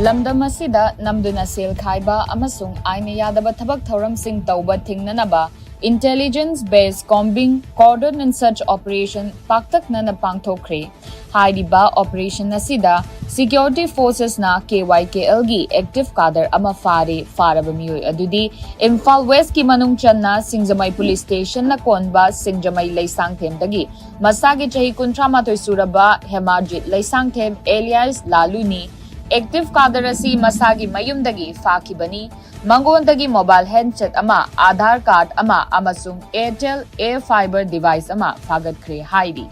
lamdam asida namduna sel khaiba amasung aina yadaba thabak thoramsing tauba thingnanaba intelligence based combing cordon and search operation paktaknana pangthokre haidiba operation asida security forces na KYKL gi active cadre ama faraba miyoi adudi Imphal West ki manung channa Singjamai police station na konba Singjamai Laisangthem dagi masagi chahi 38 suraba Hemajit Laisangthem alias Laluni active cadre asi masagi mayumdagi fakibani mangondagi mobile handset ama Aadhaar card ama amasung Airtel Air Fiber device ama fagatkhre haidi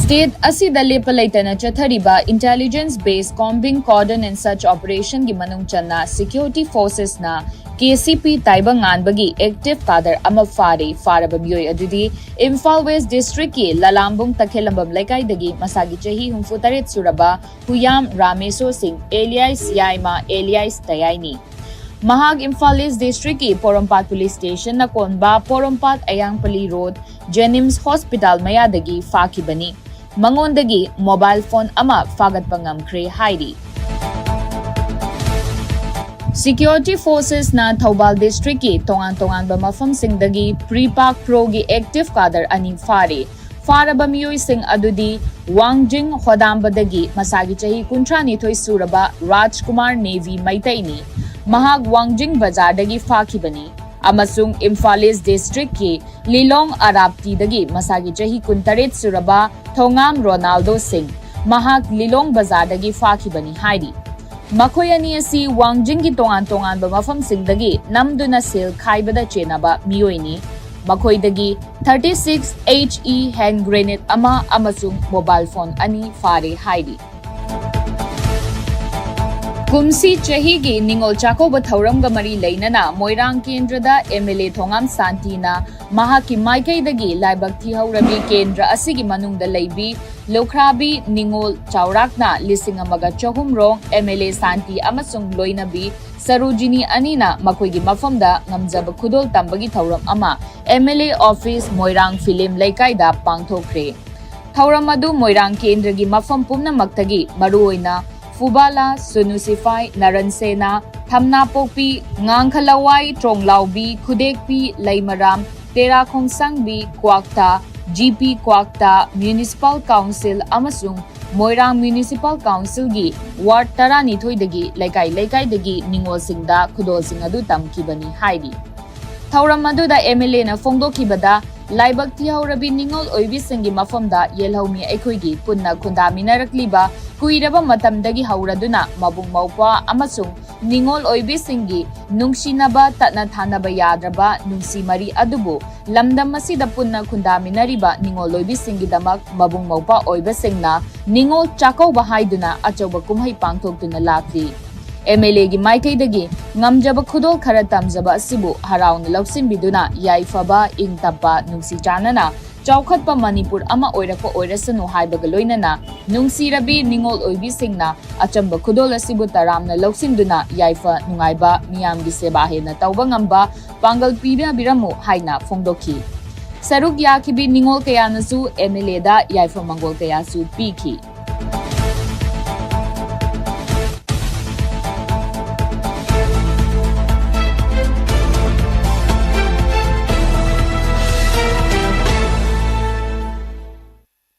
State asida lepalaitana chathariba intelligence based combing cordon and search operation gi manung channa security forces na KCP Taibang Anbagi active cadre ama faraba miyoi adudi Imphal West district ki Lalambung Takhelambam Laikai dagi masagi chahi 38 suraba Huyam Rameso Singh alias Yaima alias Tayaini Mahag Imphal East district ki Porompat police station na konba Porompat Ayangpali road Jenims hospital maya dagi fakibani mangondagi mobile phone ama fagat pangamkhre haidi Security forces na Thoubal district ki tongan ba mafam singdagi pre-park pro gi active cadre ani faraba miyoi sing adudi Wangjing Hodambadagi masagi chahi 39 suraba Rajkumar Navy Maitaini Mahag Wangjing Bazar dagi fakibani amasung Imphal East district ki Lilong Arapti dagi masagi chahi 38 suraba Thongam Ronaldo Singh Mahag Lilong Bazar dagi fakibani haidi Makoy ani asi Wangjing ki tongan ba mafam singdagi namduna sel khaibada chenaba miyoi ni makoy dagi 36 HE hand grenade ama amasung mobile phone ani fare haidi Kumsi chahi gi ningol chakoba thauramga mari leinana Moirang Kendra MLA Thongam Santi na mahaki maikai dagi laibak thi haurabi kendra asigi manungda leibi Lokrabi Ningol Chaurakna lising amaga chahum rong MLA Santi amasung loinabi Sarojini Anina makoigi mafamda ngamjaba khudol tambagi thauram ama MLA office Moirang film Laikaida pangthokre thauram adu Moirang Kendra gi mafam pumna maktagi maruoina Fubala Sunusify Naransena Thamnapokpi Ngangkhalawai Tronglaubi Khudekpi Laimaram Tera Khongsangbi Kwakta GP Kwakta Municipal Council amasung Moirang Municipal Council gi Ward Taranithoi dagi Laikai dagi Ningol Singda Khudol Sing adu tamkibani haidi Thauram aduda MLA na fongdokibada Laibak Thihaurabi Ningol Oibi Singi mafamda Yelhaumi Aikhoigi punna khundaminarakliba kuiraba matamdagi hauraduna mabung maupa amasung Ningol Oibi Singi nungsinaba tatna thanaba yadraba nungsi mari adubu lamdam masida punna khundaminariba Ningol Oibi Singi damak mabung maupa oiba singna Ningol Chakauba haiduna achauba kumhai pangthoktuna lakli MLA gi maikaidagi ngamjaba khudol khara tamjaba asibu harauna loksinbiduna yaifaba ingtapa nungsi chanana chawkhatpa Manipur ama oirako oirasanu haibaga loinana nungsirabi Ningol Oibi Singna achamba khudol asibu taramna loksimduna yaifa nungaiba miyamgi seba hena tauba ngamba pangal piba biramu haina fongdoki saruk yakibi Ningol kayanasu MLA da yaifa mangol kayasu piki